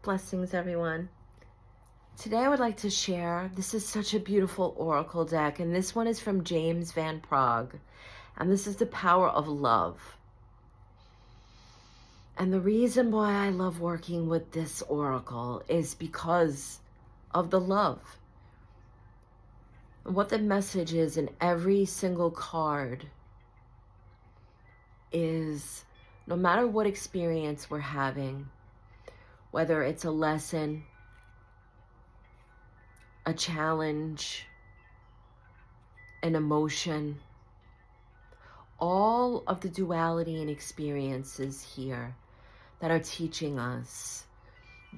Blessings, everyone. Today I would like to share, this is such a beautiful oracle deck, and this one is from James Van Praagh, and this is the power of love. And the reason why I love working with this oracle is because of the love. And what the message is in every single card is, no matter what experience we're having, whether it's a lesson, a challenge, an emotion, all of the duality and experiences here that are teaching us.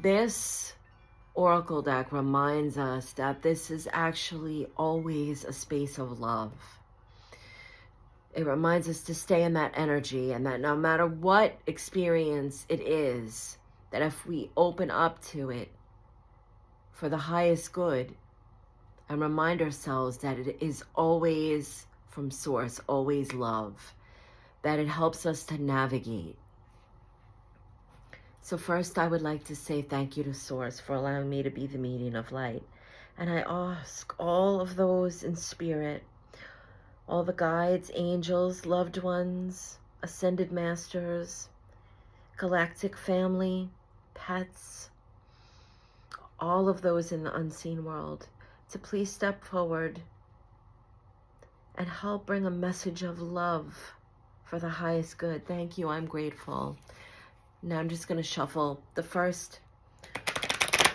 This oracle deck reminds us that this is actually always a space of love. It reminds us to stay in that energy, and that no matter what experience it is, that if we open up to it for the highest good and remind ourselves that it is always from source, always love, that it helps us to navigate. So first, I would like to say thank you to Source for allowing me to be the medium of light. And I ask all of those in spirit, all the guides, angels, loved ones, ascended masters, galactic family, pets, all of those in the unseen world, to please step forward and help bring a message of love for the highest good. Thank you, I'm grateful. Now I'm just going to shuffle. The first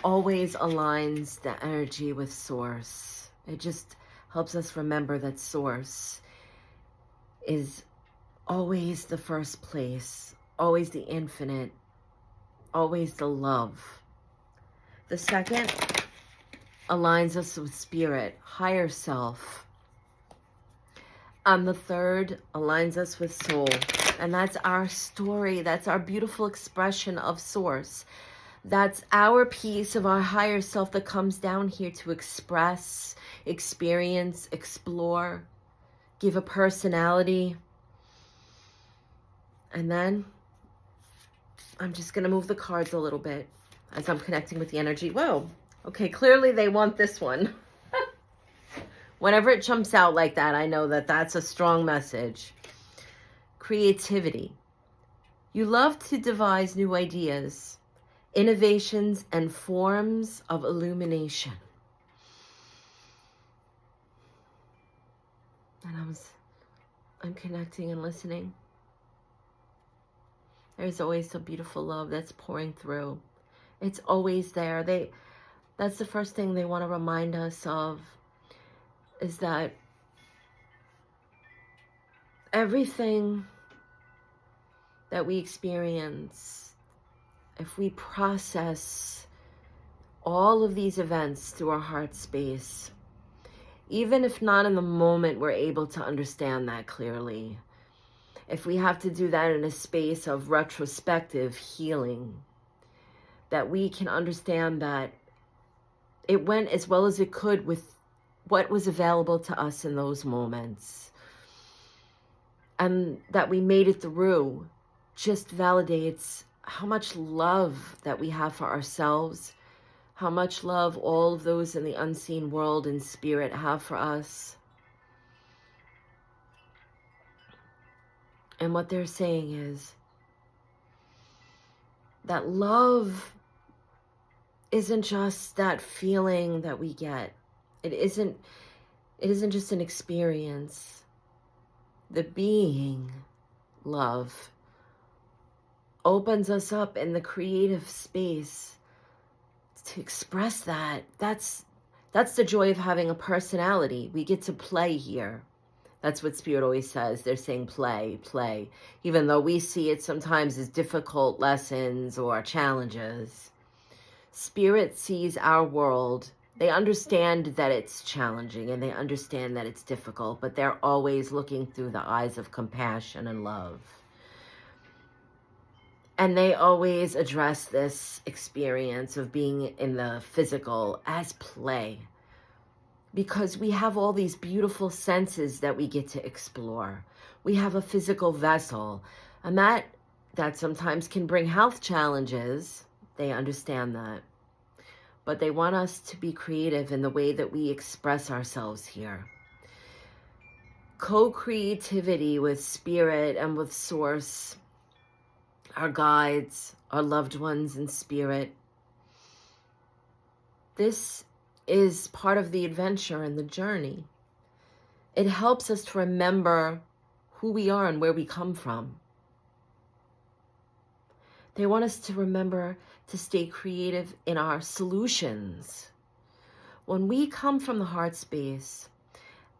always aligns the energy with Source. It just helps us remember that Source is always the first place, always the infinite, always the love. The second aligns us with spirit, higher self. And the third aligns us with soul. And that's our story. That's our beautiful expression of Source. That's our piece of our higher self that comes down here to express, experience, explore, give a personality. And then I'm just going to move the cards a little bit as I'm connecting with the energy. Whoa. Okay, clearly they want this one. Whenever it jumps out like that, I know that that's a strong message. Creativity. You love to devise new ideas, innovations, and forms of illumination. And I'm connecting and listening. There's always a beautiful love that's pouring through. It's always there. That's the first thing they want to remind us of, is that everything that we experience, if we process all of these events through our heart space, even if not in the moment we're able to understand that clearly, if we have to do that in a space of retrospective healing, that we can understand that it went as well as it could with what was available to us in those moments, and that we made it through, just validates how much love that we have for ourselves, how much love all of those in the unseen world and spirit have for us. And what they're saying is that love isn't just that feeling that we get. It isn't just an experience. The being love opens us up in the creative space to express that. That's the joy of having a personality. We get to play here. That's what Spirit always says. They're saying play, play. Even though we see it sometimes as difficult lessons or challenges, Spirit sees our world. They understand that it's challenging and they understand that it's difficult, but they're always looking through the eyes of compassion and love. And they always address this experience of being in the physical as play, because we have all these beautiful senses that we get to explore. We have a physical vessel, and that sometimes can bring health challenges. They understand that. But they want us to be creative in the way that we express ourselves here. Co-creativity with spirit and with source, our guides, our loved ones in spirit. This is part of the adventure and the journey. It helps us to remember who we are and where we come from. They want us to remember to stay creative in our solutions. When we come from the heart space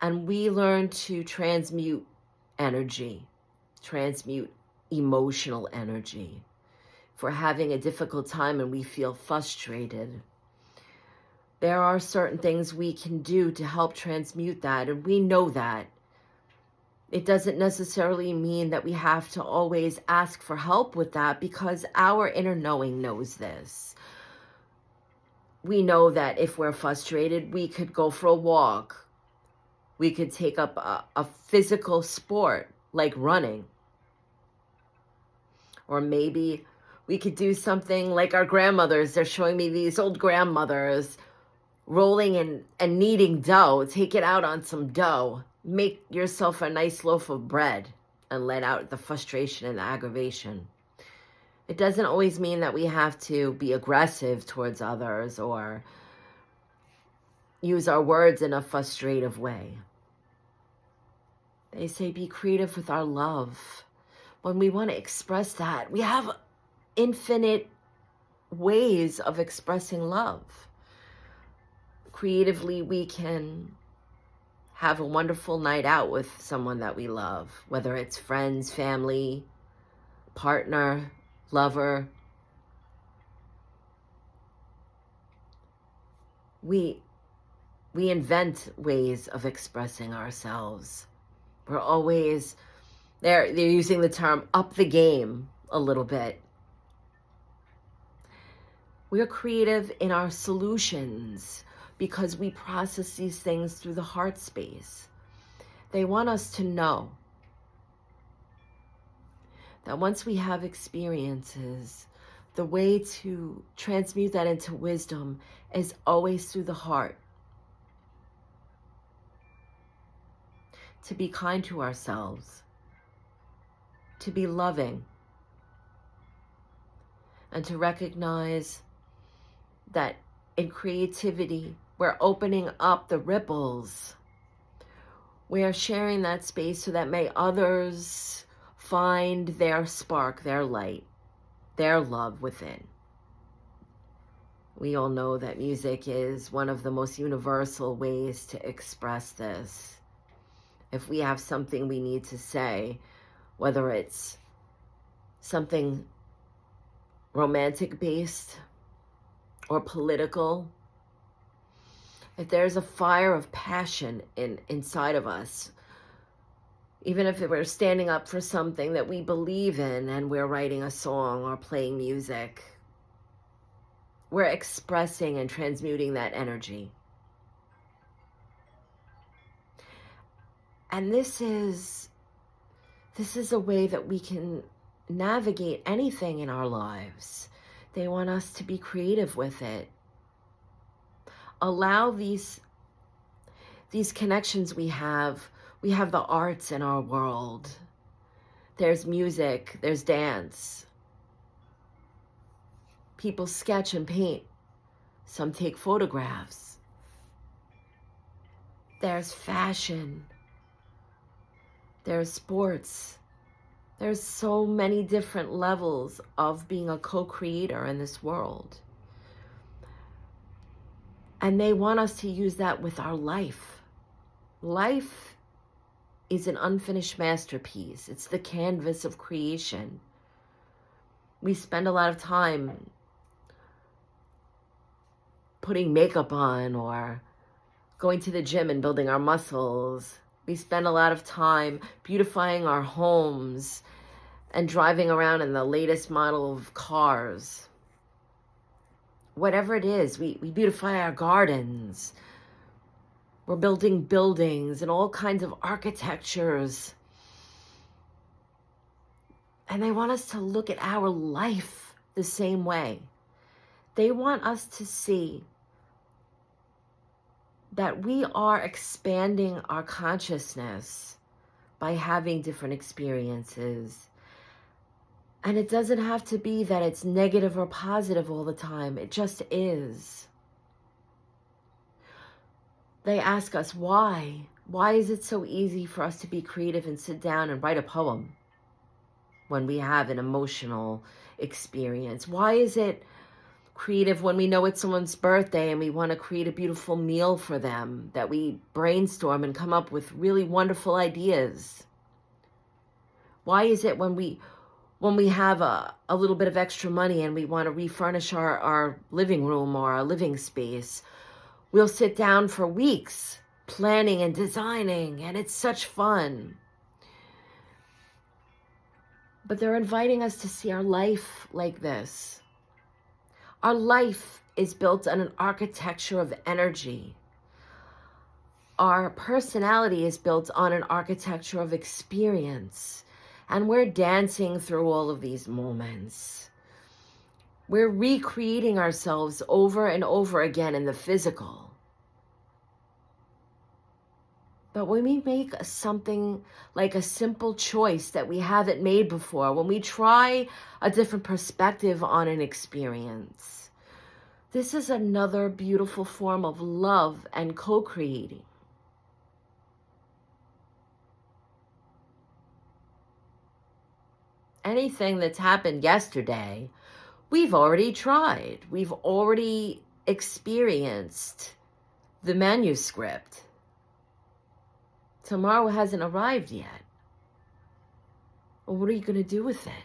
and we learn to transmute energy, transmute emotional energy, if we're having a difficult time and we feel frustrated, there are certain things we can do to help transmute that, and we know that. It doesn't necessarily mean that we have to always ask for help with that, because our inner knowing knows this. We know that if we're frustrated, we could go for a walk. We could take up a physical sport like running. Or maybe we could do something like our grandmothers. They're showing me these old grandmothers rolling and kneading dough. Take it out on some dough. Make yourself a nice loaf of bread and let out the frustration and the aggravation. It doesn't always mean that we have to be aggressive towards others or use our words in a frustrative way. They say be creative with our love. When we want to express that, we have infinite ways of expressing love. Creatively, we can have a wonderful night out with someone that we love, whether it's friends, family, partner, lover. We invent ways of expressing ourselves. We're always, they're using the term up the game a little bit. We're creative in our solutions because we process these things through the heart space. They want us to know that once we have experiences, the way to transmute that into wisdom is always through the heart. To be kind to ourselves, to be loving, and to recognize that in creativity, we're opening up the ripples. We are sharing that space so that may others find their spark, their light, their love within. We all know that music is one of the most universal ways to express this. If we have something we need to say, whether it's something romantic based or political, if there's a fire of passion inside of us, even if we're standing up for something that we believe in and we're writing a song or playing music, we're expressing and transmuting that energy. And this is a way that we can navigate anything in our lives. They want us to be creative with it. Allow these connections we have the arts in our world. There's music, there's dance. People sketch and paint. Some take photographs. There's fashion. There's sports. There's so many different levels of being a co-creator in this world. And they want us to use that with our life. Life is an unfinished masterpiece. It's the canvas of creation. We spend a lot of time putting makeup on or going to the gym and building our muscles. We spend a lot of time beautifying our homes and driving around in the latest model of cars. Whatever it is, we beautify our gardens. We're building buildings and all kinds of architectures. And they want us to look at our life the same way. They want us to see that we are expanding our consciousness by having different experiences. And it doesn't have to be that it's negative or positive all the time. It just is. They ask us why. Why is it so easy for us to be creative and sit down and write a poem when we have an emotional experience? Why is it creative when we know it's someone's birthday and we want to create a beautiful meal for them, that we brainstorm and come up with really wonderful ideas? Why is it when we have a little bit of extra money and we want to refurnish our living room or our living space, we'll sit down for weeks planning and designing, and it's such fun. But they're inviting us to see our life like this. Our life is built on an architecture of energy. Our personality is built on an architecture of experience. And we're dancing through all of these moments. We're recreating ourselves over and over again in the physical. But when we make something like a simple choice that we haven't made before, when we try a different perspective on an experience, this is another beautiful form of love and co-creating. Anything that's happened yesterday, we've already tried. We've already experienced the manuscript. Tomorrow hasn't arrived yet. Well, what are you going to do with it?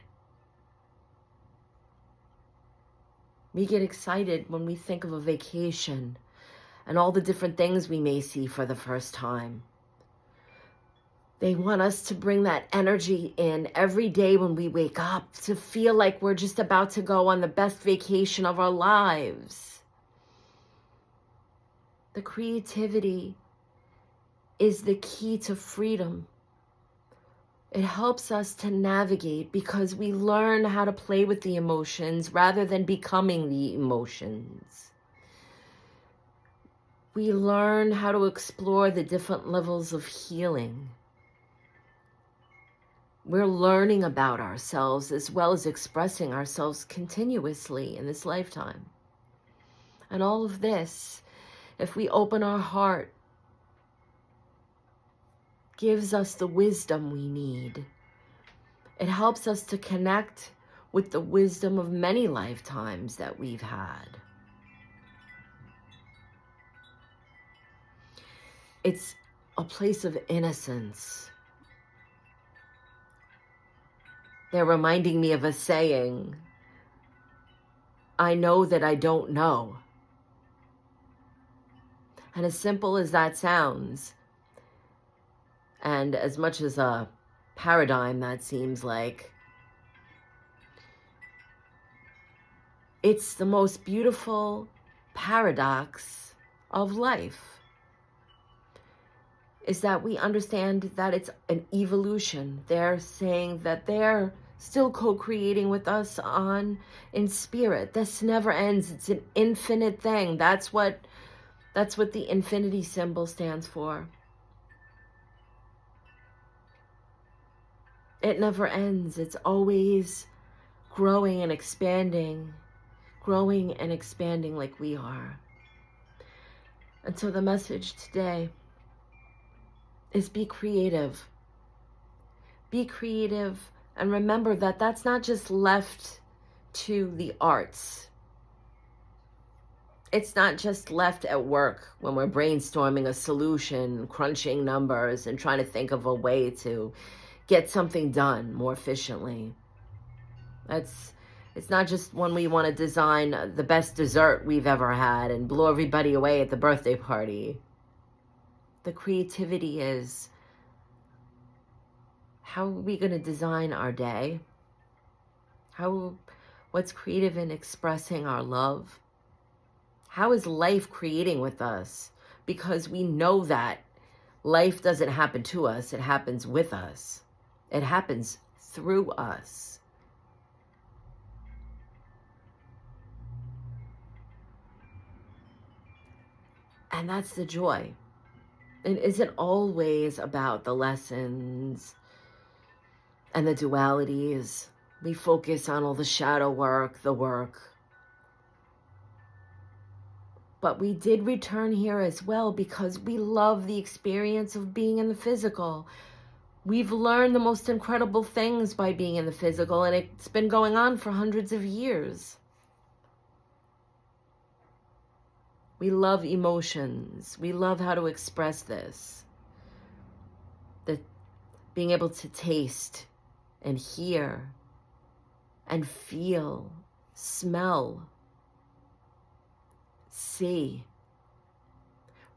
We get excited when we think of a vacation and all the different things we may see for the first time. They want us to bring that energy in every day when we wake up, to feel like we're just about to go on the best vacation of our lives. The creativity is the key to freedom. It helps us to navigate because we learn how to play with the emotions rather than becoming the emotions. We learn how to explore the different levels of healing. We're learning about ourselves as well as expressing ourselves continuously in this lifetime. And all of this, if we open our heart, gives us the wisdom we need. It helps us to connect with the wisdom of many lifetimes that we've had. It's a place of innocence. They're reminding me of a saying, I know that I don't know. And as simple as that sounds, and as much as a paradigm that seems like, it's the most beautiful paradox of life, is that we understand that it's an evolution. They're saying that they're still co-creating with us in spirit. This never ends. It's an infinite thing. That's what the infinity symbol stands for. It never ends. It's always growing and expanding like we are. And so the message today is be creative. Be creative, and remember that that's not just left to the arts. It's not just left at work when we're brainstorming a solution, crunching numbers, and trying to think of a way to get something done more efficiently. It's not just when we want to design the best dessert we've ever had and blow everybody away at the birthday party. The creativity is, how are we going to design our day? What's creative in expressing our love? How is life creating with us? Because we know that life doesn't happen to us, it happens with us. It happens through us. And that's the joy. It isn't always about the lessons and the dualities. We focus on all the shadow work, the work. But we did return here as well because we love the experience of being in the physical. We've learned the most incredible things by being in the physical, and it's been going on for hundreds of years. We love emotions. We love how to express this. Being able to taste and hear and feel, smell, see.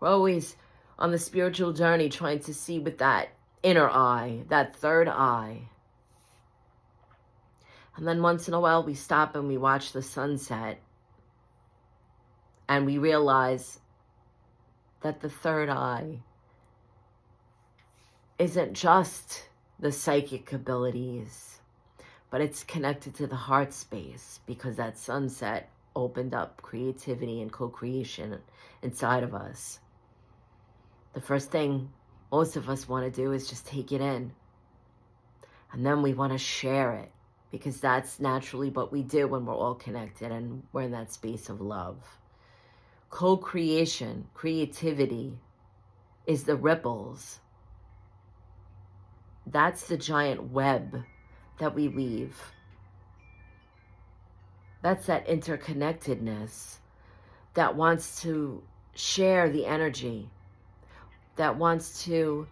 We're always on the spiritual journey trying to see with that inner eye, that third eye. And then once in a while we stop and we watch the sunset and we realize that the third eye isn't just the psychic abilities, but it's connected to the heart space, because that sunset opened up creativity and co-creation inside of us. The first thing most of us want to do is just take it in. And then we want to share it, because that's naturally what we do when we're all connected and we're in that space of love. Co-creation, creativity is the ripples. That's the giant web that we weave. That's that interconnectedness that wants to share the energy, that wants to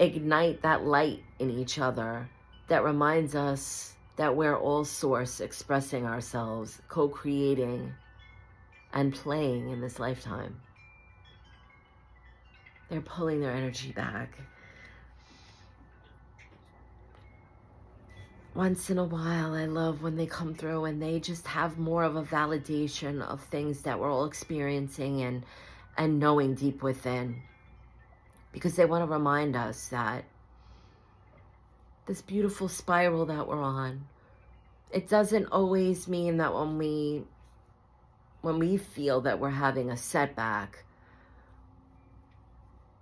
ignite that light in each other, that reminds us that we're all source, expressing ourselves, co-creating and playing in this lifetime. They're pulling their energy back. Once in a while, I love when they come through and they just have more of a validation of things that we're all experiencing and knowing deep within. Because they want to remind us that this beautiful spiral that we're on, it doesn't always mean that when we feel that we're having a setback,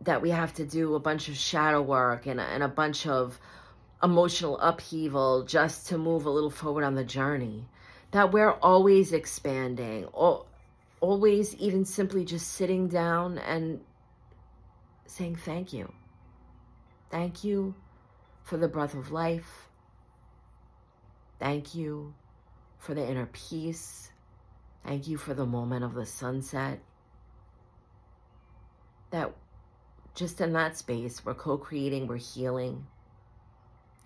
that we have to do a bunch of shadow work and a bunch of emotional upheaval just to move a little forward on the journey. That we're always expanding, always even simply just sitting down and saying thank you. Thank you for the breath of life. Thank you for the inner peace. Thank you for the moment of the sunset. That just in that space, we're co-creating, we're healing.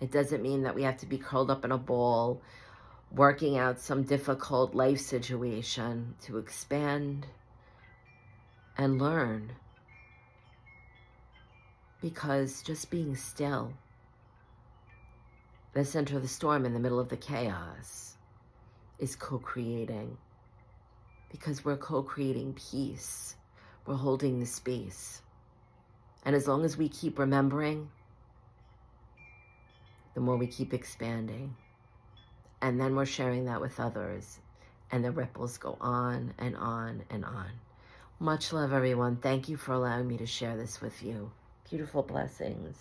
It doesn't mean that we have to be curled up in a ball, working out some difficult life situation to expand and learn. Because just being still, the center of the storm in the middle of the chaos, is co-creating. Because we're co-creating peace. We're holding the space. And as long as we keep remembering, the more we keep expanding. And then we're sharing that with others. And the ripples go on and on and on. Much love, everyone. Thank you for allowing me to share this with you. Beautiful blessings.